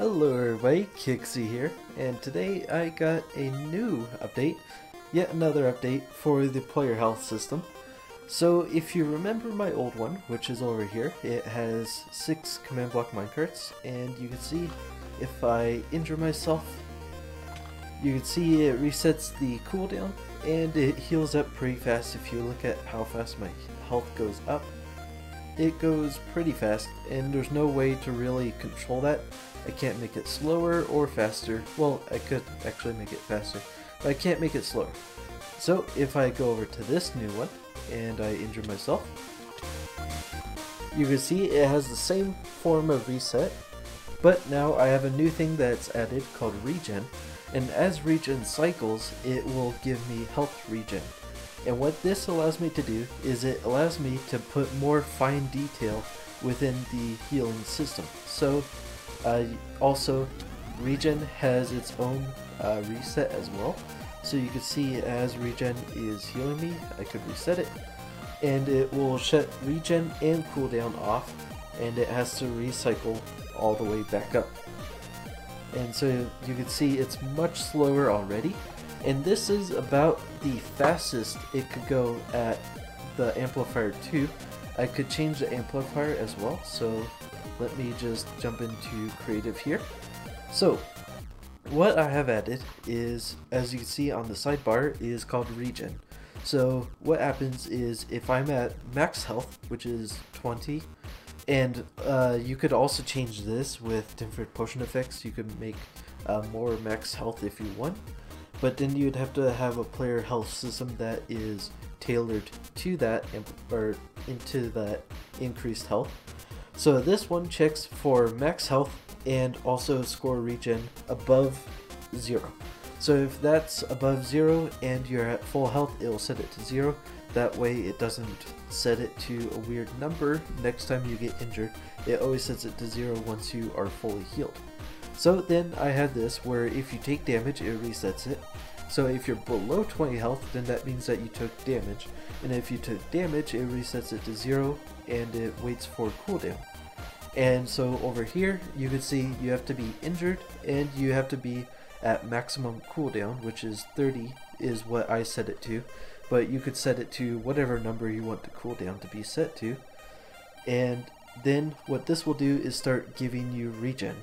Hello everybody, Ckixy here, and today I got a new update, yet another update for the player health system. So if you remember my old one, which is over here, it has 6 command block minecarts, and you can see if I injure myself, you can see it resets the cooldown, and it heals up pretty fast. If you look at how fast my health goes up, it goes pretty fast, and there's no way to really control that. I can't make it slower or faster. Well, I could actually make it faster, but I can't make it slower. So if I go over to this new one and I injure myself, you can see it has the same form of reset, but now I have a new thing that's added called Regen, and as Regen cycles, it will give me health regen. And what this allows me to do is it allows me to put more fine detail within the healing system. So also, Regen has its own reset as well. So you can see as Regen is healing me, I could reset it, and it will shut Regen and cooldown off, and it has to recycle all the way back up. And so you can see it's much slower already, and this is about the fastest it could go at the amplifier 2. I could change the amplifier as well, so let me just jump into creative here. So what I have added is, as you can see on the sidebar, is called Regen. So what happens is if I'm at max health, which is 20, and you could also change this with different potion effects. You could make more max health if you want, but then you'd have to have a player health system that is tailored to that, or into that increased health. So this one checks for max health and also score regen above 0. So if that's above 0 and you're at full health, it'll set it to 0. That way it doesn't set it to a weird number next time you get injured. It always sets it to 0 once you are fully healed. So then I had this where if you take damage, it resets it. So if you're below 20 health, then that means that you took damage. And if you took damage, it resets it to 0 and it waits for cooldown. And so over here, you can see you have to be injured and you have to be at maximum cooldown, which is 30 is what I set it to. But you could set it to whatever number you want the cooldown to be set to. And then what this will do is start giving you regen.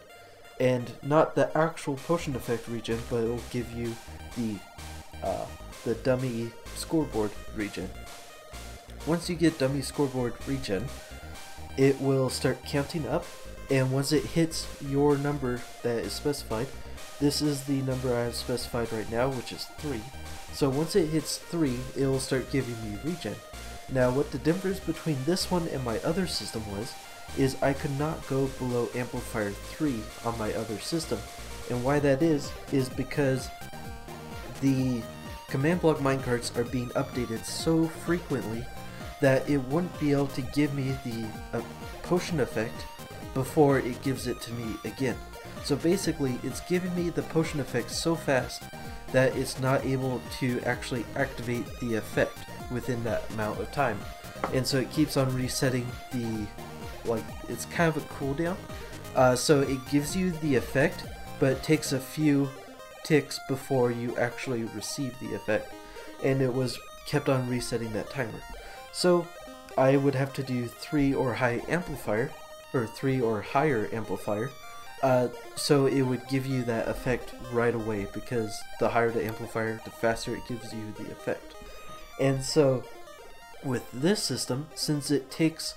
And not the actual potion effect regen, but it will give you the dummy scoreboard regen. Once you get dummy scoreboard regen, it will start counting up, and once it hits your number that is specified, this is the number I have specified right now, which is 3. So once it hits 3, it will start giving me regen. Now what the difference between this one and my other system was, is I could not go below amplifier 3 on my other system. And why that is because the command block minecarts are being updated so frequently that it wouldn't be able to give me the potion effect before it gives it to me again. So basically it's giving me the potion effect so fast that it's not able to actually activate the effect within that amount of time. And so it keeps on resetting the, like, it's kind of a cooldown. So it gives you the effect, but it takes a few ticks before you actually receive the effect. And it was kept on resetting that timer. So I would have to do 3 or high amplifier, or 3 or higher amplifier, so it would give you that effect right away, because the higher the amplifier, the faster it gives you the effect. And so with this system, since it takes,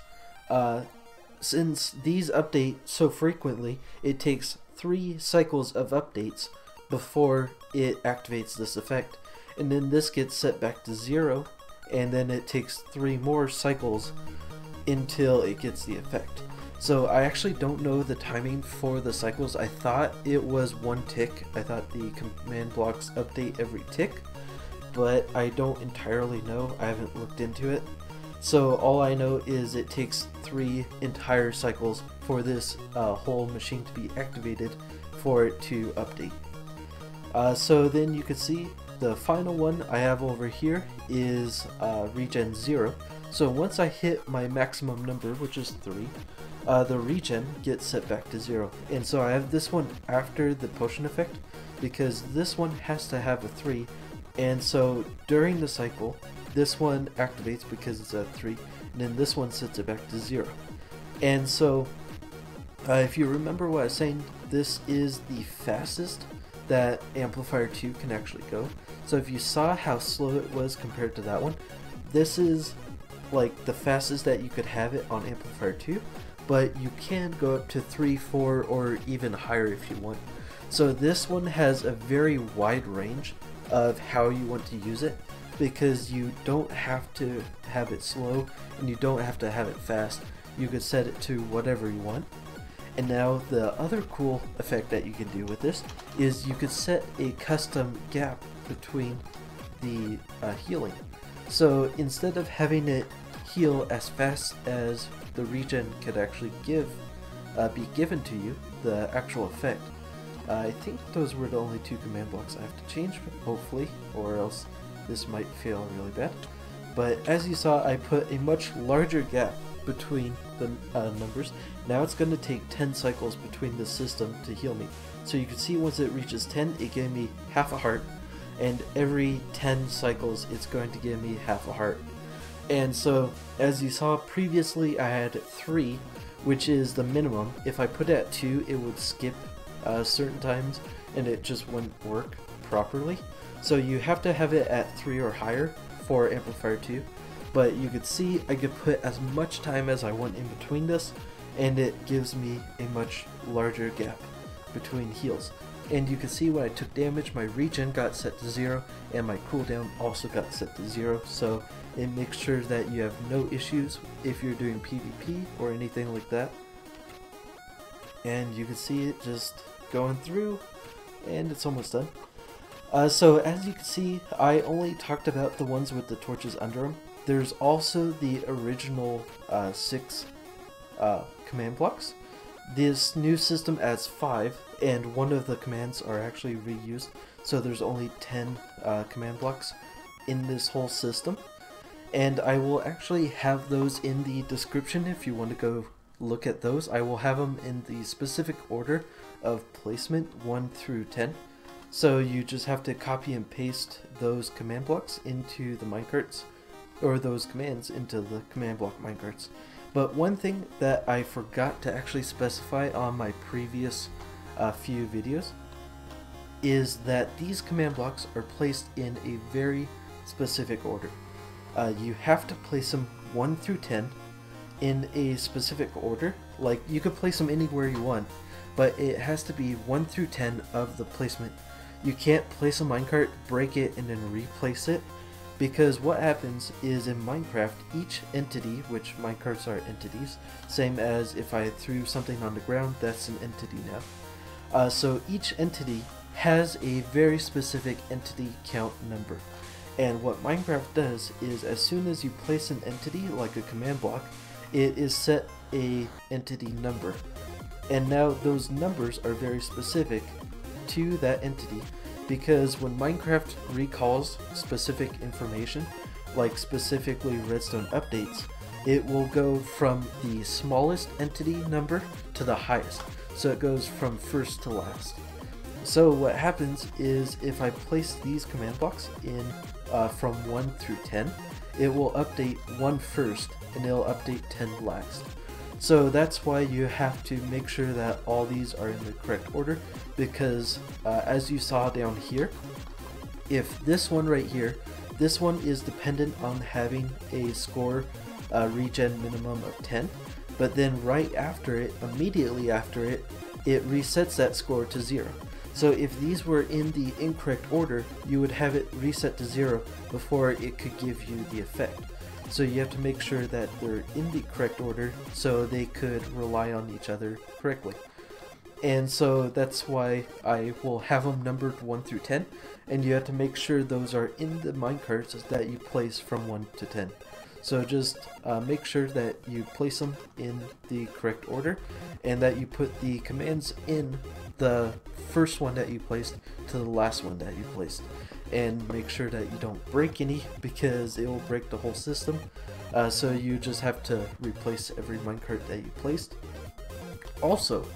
since these update so frequently, it takes 3 cycles of updates before it activates this effect, and then this gets set back to 0. And then it takes 3 more cycles until it gets the effect. So I actually don't know the timing for the cycles. I thought it was 1 tick. I thought the command blocks update every tick, but I don't entirely know. I haven't looked into it. So all I know is it takes 3 entire cycles for this whole machine to be activated for it to update. So then you can see, the final one I have over here is Regen 0. So once I hit my maximum number, which is 3, the regen gets set back to 0. And so I have this one after the potion effect, because this one has to have a 3. And so during the cycle, this one activates because it's at 3, and then this one sets it back to 0. And so if you remember what I was saying, this is the fastest that Amplifier 2 can actually go. So if you saw how slow it was compared to that one, this is like the fastest that you could have it on Amplifier 2, but you can go up to 3, 4, or even higher if you want. So this one has a very wide range of how you want to use it, because you don't have to have it slow and you don't have to have it fast. You could set it to whatever you want. And now the other cool effect that you can do with this is you could set a custom gap between the healing. So instead of having it heal as fast as the regen could actually be given to you, the actual effect, I think those were the only 2 command blocks I have to change, hopefully, or else this might fail really bad. But as you saw, I put a much larger gap between the numbers. Now it's going to take 10 cycles between the system to heal me. So you can see once it reaches 10, it gave me half a heart, and every 10 cycles it's going to give me half a heart. And so as you saw previously, I had 3, which is the minimum. If I put it at 2, it would skip certain times and it just wouldn't work properly. So you have to have it at 3 or higher for Amplifier 2. But you could see I could put as much time as I want in between this, and it gives me a much larger gap between heals. And you can see when I took damage, my regen got set to 0, and my cooldown also got set to 0, so it makes sure that you have no issues if you're doing PvP or anything like that. And you can see it just going through, and it's almost done. So as you can see, I only talked about the ones with the torches under them. There's also the original 6 command blocks. This new system adds 5, and one of the commands are actually reused, so there's only 10 command blocks in this whole system. And I will actually have those in the description if you want to go look at those. I will have them in the specific order of placement 1 through 10. So you just have to copy and paste those command blocks into the minecarts, or those commands into the command block minecarts. But one thing that I forgot to actually specify on my previous few videos is that these command blocks are placed in a very specific order. You have to place them 1 through 10 in a specific order. Like, you could place them anywhere you want, but it has to be 1 through 10 of the placement. You can't place a minecart, break it, and then replace it, because what happens is in Minecraft, each entity, which minecarts are entities, same as if I threw something on the ground, that's an entity now. So each entity has a very specific entity count number. And what Minecraft does is, as soon as you place an entity, like a command block, it is set a entity number. And now those numbers are very specific to that entity, because when Minecraft recalls specific information, like specifically redstone updates, it will go from the smallest entity number to the highest. So it goes from first to last. So what happens is, if I place these command blocks in from 1 through 10, it will update 1 first and it'll update 10 last. So that's why you have to make sure that all these are in the correct order, because as you saw down here, if this one right here, this one is dependent on having a score regen minimum of 10, but then right after it, immediately after it, it resets that score to 0. So if these were in the incorrect order, you would have it reset to 0 before it could give you the effect. So you have to make sure that they're in the correct order so they could rely on each other correctly. And so that's why I will have them numbered 1 through 10, and you have to make sure those are in the minecarts that you place from 1 to 10. So just make sure that you place them in the correct order, and that you put the commands in the first one that you placed to the last one that you placed. and make sure that you don't break any, because it will break the whole system. So you just have to replace every minecart that you placed. Also,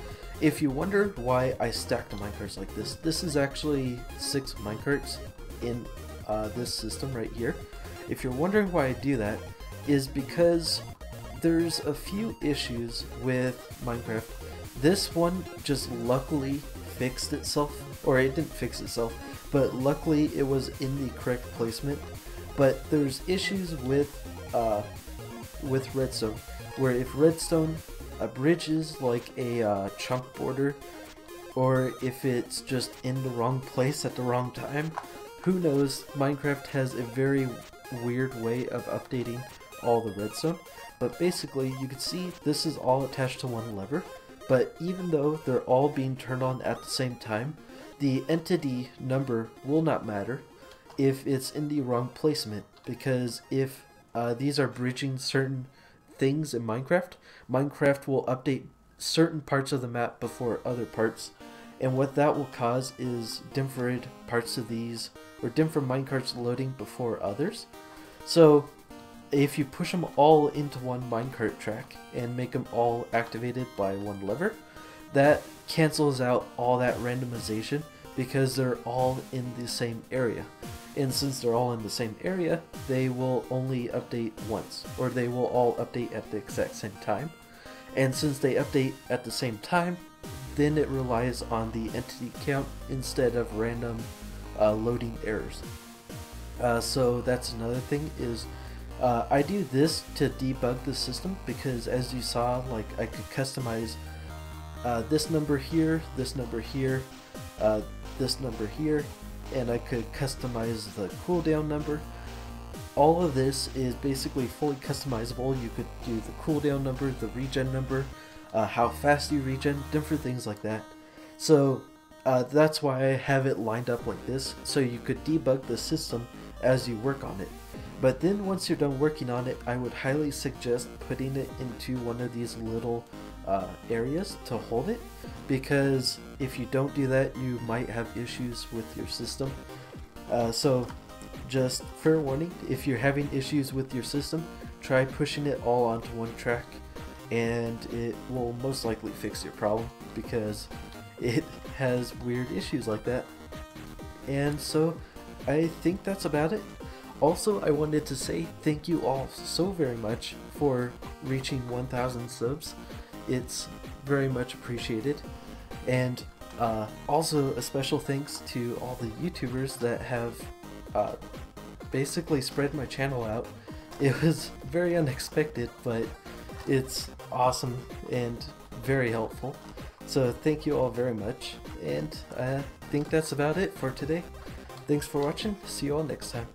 if you wonder why I stacked the minecarts like this is actually 6 minecarts in this system right here. If you're wondering why I do that, is because there's a few issues with Minecraft. This one just luckily fixed itself, or it didn't fix itself, but luckily it was in the correct placement. But there's issues with redstone, where if redstone bridges like a chunk border, or if it's just in the wrong place at the wrong time, who knows. Minecraft has a very weird way of updating all the redstone. But basically, you can see this is all attached to one lever, but even though they're all being turned on at the same time, the entity number will not matter if it's in the wrong placement, because if these are bridging certain things in Minecraft, Minecraft will update certain parts of the map before other parts, and what that will cause is different parts of these, or different minecarts loading before others. So if you push them all into one minecart track and make them all activated by one lever, that cancels out all that randomization, because they're all in the same area. And since they're all in the same area, they will only update once, or they will all update at the exact same time. And since they update at the same time, then it relies on the entity count instead of random loading errors. So that's another thing, is I do this to debug the system, because as you saw, like, I could customize this number here, this number here, this number here, and I could customize the cooldown number. All of this is basically fully customizable. You could do the cooldown number, the regen number, how fast you regen, different things like that. So that's why I have it lined up like this, so you could debug the system as you work on it. But then once you're done working on it, I would highly suggest putting it into one of these little areas to hold it, because if you don't do that, you might have issues with your system. So just fair warning, if you're having issues with your system, try pushing it all onto one track, and it will most likely fix your problem, because it has weird issues like that. And so I think that's about it. Also, I wanted to say thank you all so very much for reaching 1,000 subs. It's very much appreciated. And also a special thanks to all the YouTubers that have basically spread my channel out. It was very unexpected, but it's awesome and very helpful. So thank you all very much, and I think that's about it for today. Thanks for watching. See you all next time.